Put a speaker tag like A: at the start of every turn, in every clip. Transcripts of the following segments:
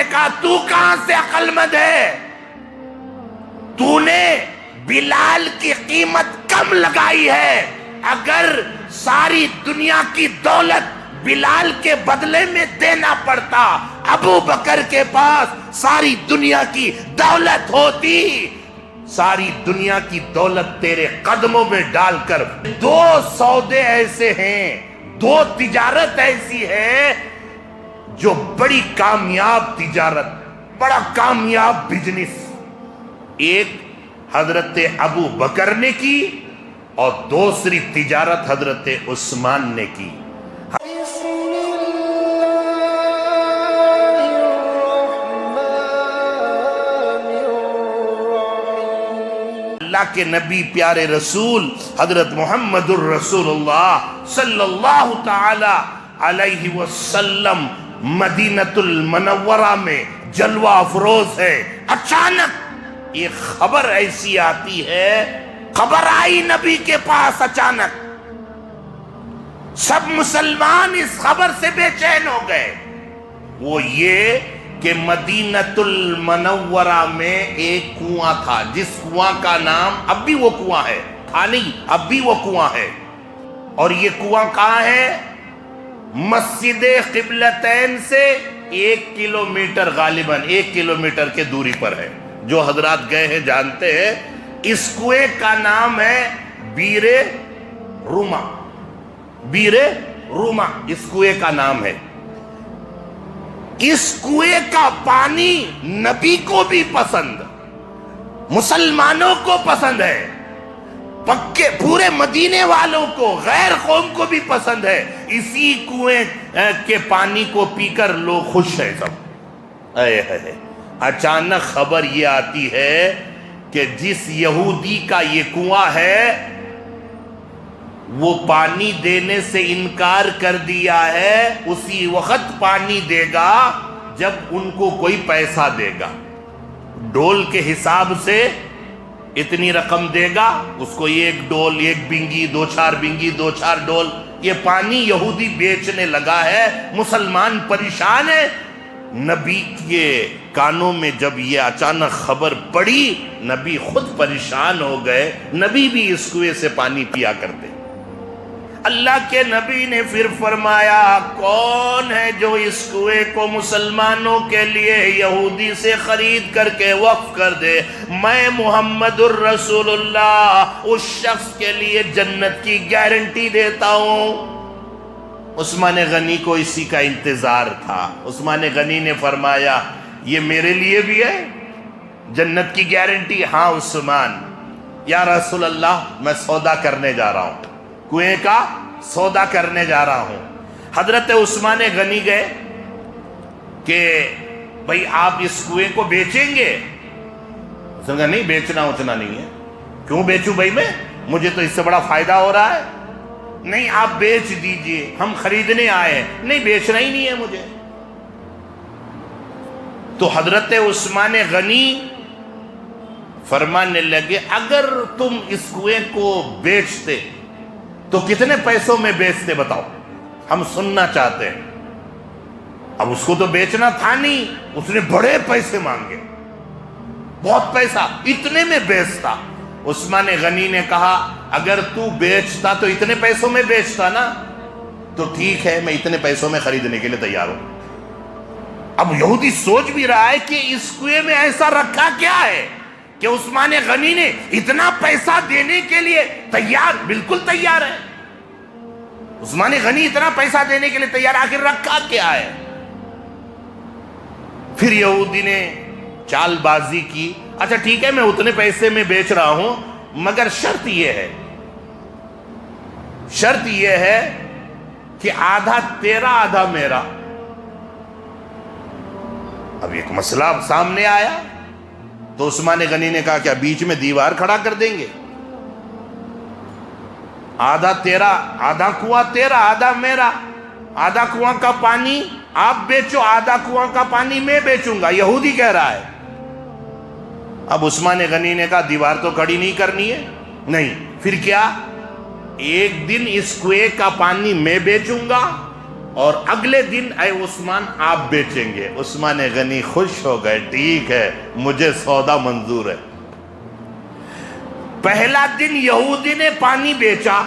A: نے کہا تو کہاں سے عقل مند ہے؟ تو نے بلال کی قیمت کم لگائی ہے، اگر ساری دنیا کی دولت بلال کے بدلے میں دینا پڑتا، ابو بکر کے پاس ساری دنیا کی دولت ہوتی، ساری دنیا کی دولت تیرے قدموں میں ڈال کر۔ دو سودے ایسے ہیں، دو تجارت ایسی ہے جو بڑی کامیاب تجارت، بڑا کامیاب بزنس، ایک حضرت ابو بکر نے کی اور دوسری تجارت حضرت عثمان نے کی۔ اللہ کے نبی پیارے رسول حضرت محمد الرسول اللہ صلی اللہ تعالی علیہ وسلم مدینۃ المنورہ میں جلوہ افروز ہے۔ اچانک ایک خبر ایسی آتی ہے، خبر آئی نبی کے پاس اچانک، سب مسلمان اس خبر سے بے چین ہو گئے۔ وہ یہ کہ مدینۃ المنورہ میں ایک کنواں تھا، جس کنواں کا نام، اب بھی وہ کنواں ہے، تھا نہیں، اب بھی وہ کنواں ہے، اور یہ کنواں کہاں ہے؟ مسجد قبلتین سے 1 کلومیٹر، غالباً 1 کلومیٹر کے دوری پر ہے۔ جو حضرات گئے ہیں جانتے ہیں، اس کنویں کا نام ہے بیر روما، بیر روما اس کنویں کا نام ہے۔ اس کنویں کا پانی نبی کو بھی پسند، مسلمانوں کو پسند ہے، پکے پورے مدینے والوں کو، غیر قوم کو بھی پسند ہے۔ اسی کنویں کے پانی کو پی کر لوگ خوش ہیں سب۔ اچانک خبر یہ آتی ہے کہ جس یہودی کا یہ کنواں ہے وہ پانی دینے سے انکار کر دیا ہے، اسی وقت پانی دے گا جب ان کو کوئی پیسہ دے گا، ڈول کے حساب سے اتنی رقم دے گا، اس کو 1 ڈول، 1 بنگی، 2-4 بنگی، 2-4 ڈول، یہ پانی یہودی بیچنے لگا ہے۔ مسلمان پریشان ہے۔ نبی کے کانوں میں جب یہ اچانک خبر پڑی، نبی خود پریشان ہو گئے۔ نبی بھی اس کنویں سے پانی پیا کرتے۔ اللہ کے نبی نے پھر فرمایا، کون ہے جو اس کنویں کو مسلمانوں کے لیے یہودی سے خرید کر کے وقف کر دے؟ میں محمد الرسول اللہ اس شخص کے لیے جنت کی گارنٹی دیتا ہوں۔ عثمان غنی کو اسی کا انتظار تھا۔ عثمان غنی نے فرمایا، یہ میرے لیے بھی ہے جنت کی گارنٹی؟ ہاں عثمان، یا رسول اللہ میں سودا کرنے جا رہا ہوں، کنویں کا سودا کرنے جا رہا ہوں۔ حضرت عثمان غنی گئے کہ بھئی آپ اس کنویں کو بیچیں گے؟ اس نے کہا نہیں، بیچنا اچنا نہیں ہے۔ کیوں بیچوں بھئی میں؟ مجھے تو اس سے بڑا فائدہ ہو رہا ہے۔ نہیں آپ بیچ دیجئے، ہم خریدنے آئے ہیں۔ نہیں بیچنا ہی نہیں ہے مجھے۔ تو حضرت عثمان غنی فرمانے لگے، اگر تم اس کنویں کو بیچتے تو کتنے پیسوں میں بیچتے بتاؤ، ہم سننا چاہتے ہیں۔ اب اس کو تو بیچنا تھا نہیں، اس نے بڑے پیسے مانگے، بہت پیسہ، اتنے میں بیچتا۔ عثمان غنی نے کہا، اگر تو بیچتا تو اتنے پیسوں میں بیچتا نا، تو ٹھیک ہے میں اتنے پیسوں میں خریدنے کے لیے تیار ہوں۔ اب یہودی سوچ بھی رہا ہے کہ اس کنویں میں ایسا رکھا کیا ہے کہ عثمان غنی نے اتنا پیسہ دینے کے لیے تیار، بالکل تیار ہے۔ عثمان غنی اتنا پیسہ دینے کے لیے تیار، آخر رکھا کیا ہے؟ پھر یہودی نے چال بازی کی، اچھا ٹھیک ہے میں اتنے پیسے میں بیچ رہا ہوں، مگر شرط یہ ہے کہ آدھا تیرا آدھا میرا۔ اب ایک مسئلہ سامنے آیا تو عثمان غنی نے کہا کیا بیچ میں دیوار کھڑا کر دیں گے؟ آدھا تیرا، آدھا کنواں تیرا، آدھا میرا، آدھا کنواں کا پانی آپ بیچو، آدھا کنواں کا پانی میں بیچوں گا، یہودی کہہ رہا ہے۔ اب عثمان غنی نے کہا دیوار تو کھڑی نہیں کرنی ہے۔ نہیں، پھر کیا؟ ایک دن اس کنویں کا پانی میں بیچوں گا اور اگلے دن اے عثمان آپ بیچیں گے. عثمان غنی خوش ہو گئے, ٹھیک ہے مجھے سودا منظور ہے. پہلا دن یہودی نے پانی بیچا,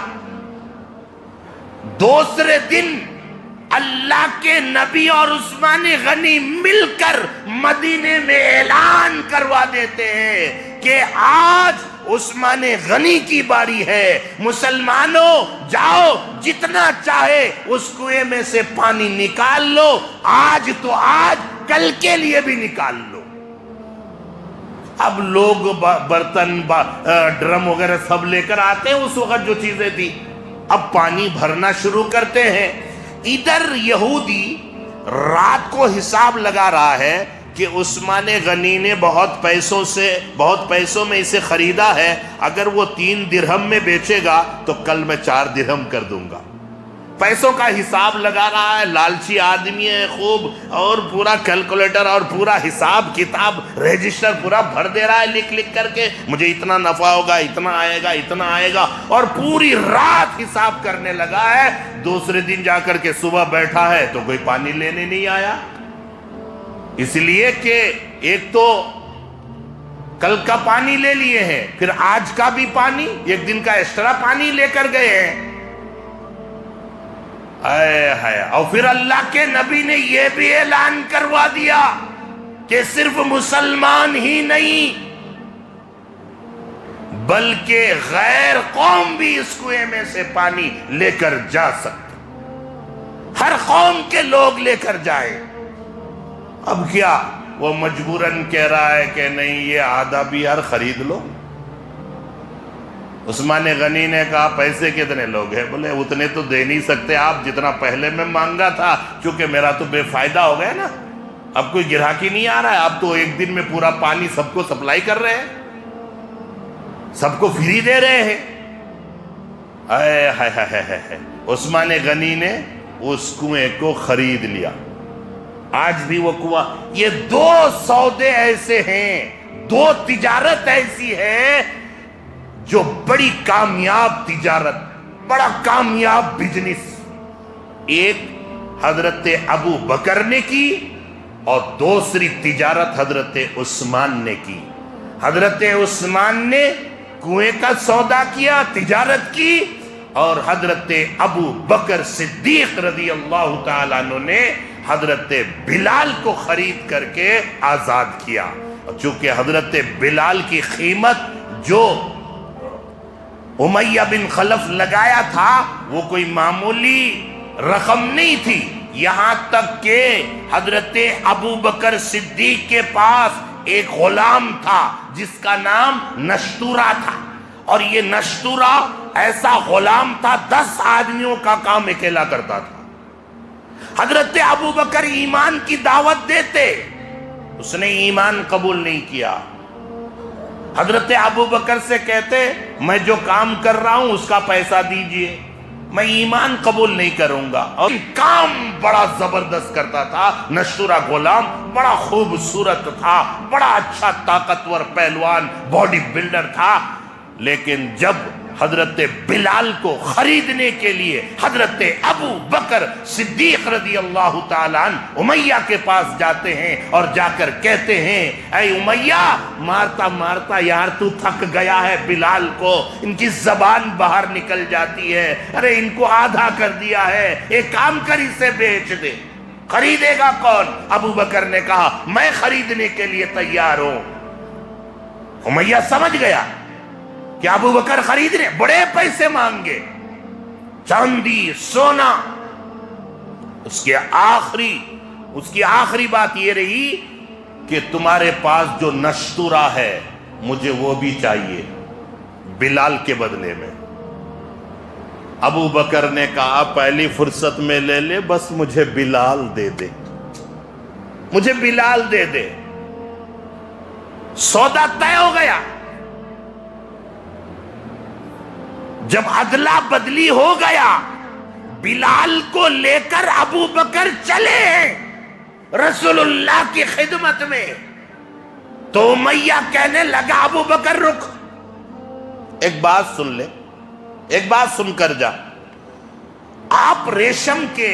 A: دوسرے دن اللہ کے نبی اور عثمان غنی مل کر مدینے میں اعلان کروا دیتے ہیں کہ آج عثمان غنی کی باری ہے, مسلمانوں جاؤ جتنا چاہے اس کنویں میں سے پانی نکال لو, آج تو آج کل کے لیے بھی نکال لو. اب لوگ برتن ڈرم وغیرہ سب لے کر آتے ہیں, اس وقت جو چیزیں تھی, اب پانی بھرنا شروع کرتے ہیں. ادھر یہودی رات کو حساب لگا رہا ہے کہ عثمان غنی نے بہت پیسوں میں اسے خریدا ہے, اگر وہ 3 درہم میں بیچے گا تو کل میں 4 درہم کر دوں گا. پیسوں کا حساب لگا رہا ہے, لالچی آدمی ہے خوب, اور پورا کیلکولیٹر اور پورا حساب کتاب رجسٹر پورا بھر دے رہا ہے لکھ کر کے, مجھے اتنا نفع ہوگا, اتنا آئے گا, اور پوری رات حساب کرنے لگا ہے. دوسرے دن جا کر کے صبح بیٹھا ہے تو کوئی پانی لینے نہیں آیا, اس لیے کہ ایک تو کل کا پانی لے لیے ہیں, پھر آج کا بھی پانی, ایک دن کا ایکسٹرا پانی لے کر گئے ہیں. اور پھر اللہ کے نبی نے یہ بھی اعلان کروا دیا کہ صرف مسلمان ہی نہیں بلکہ غیر قوم بھی اس کنویں میں سے پانی لے کر جا سکتے, ہر قوم کے لوگ لے کر جائیں. اب کیا وہ مجبوراً کہہ رہا ہے کہ نہیں یہ آدھا بھی یار خرید لو. عثمان غنی نے کہا پیسے کتنے لوگ ہیں؟ بولے اتنے تو دے نہیں سکتے آپ جتنا پہلے میں مانگا تھا, کیونکہ میرا تو بے فائدہ ہو گیا نا, اب کوئی گراہکی نہیں آ رہا ہے, اب تو ایک دن میں پورا پانی سب کو سپلائی کر رہے ہیں, سب کو فری دے رہے ہیں. عثمان غنی نے اس کنویں کو خرید لیا. آج بھی وہ کنواں, یہ 2 سودے ایسے ہیں, 2 تجارت ایسی ہے جو بڑی کامیاب تجارت, بڑا کامیاب بزنس, ایک حضرت ابو بکر نے کی اور دوسری تجارت حضرت عثمان نے کی. حضرت عثمان نے کنویں کا سودا کیا, تجارت کی, اور حضرت ابو بکر صدیق رضی اللہ تعالیٰ عنہ نے حضرت بلال کو خرید کر کے آزاد کیا. چونکہ حضرت بلال کی قیمت جو امیہ بن خلف لگایا تھا وہ کوئی معمولی رقم نہیں تھی, یہاں تک کہ حضرت ابو بکر صدیق کے پاس ایک غلام تھا جس کا نام نشتورہ تھا, اور یہ نشتورہ ایسا غلام تھا 10 آدمیوں کا کام اکیلا کرتا تھا. حضرت ابو بکر ایمان کی دعوت دیتے, اس نے ایمان قبول نہیں کیا. حضرت ابو بکر سے کہتے میں جو کام کر رہا ہوں اس کا پیسہ دیجئے, میں ایمان قبول نہیں کروں گا. اور کام بڑا زبردست کرتا تھا. نشتورہ غلام بڑا خوبصورت تھا, بڑا اچھا طاقتور پہلوان باڈی بلڈر تھا, لیکن جب حضرت بلال کو خریدنے کے لیے حضرت ابو بکر صدیق رضی اللہ تعالیٰ عنہ امیہ کے پاس جاتے ہیں اور جا کر کہتے ہیں اے امیہ, مارتا مارتا یار تو تھک گیا ہے بلال کو, ان کی زبان باہر نکل جاتی ہے, ارے ان کو آدھا کر دیا ہے, ایک کام کر اسے بیچ دے. خریدے گا کون؟ ابو بکر نے کہا میں خریدنے کے لیے تیار ہوں. امیہ سمجھ گیا کہ ابو بکر خریدنے, بڑے پیسے مانگے, چاندی سونا. اس کی آخری بات یہ رہی کہ تمہارے پاس جو نشتورہ ہے مجھے وہ بھی چاہیے بلال کے بدلے میں. ابو بکر نے کہا پہلی فرصت میں لے لے, بس مجھے بلال دے دے, مجھے بلال دے دے. سودا طے ہو گیا. جب ادلا بدلی ہو گیا, بلال کو لے کر ابو بکر چلے ہیں رسول اللہ کی خدمت میں, تو امیہ کہنے لگا ابو بکر رک, ایک بات سن لے, ایک بات سن کر جا. آپ ریشم کے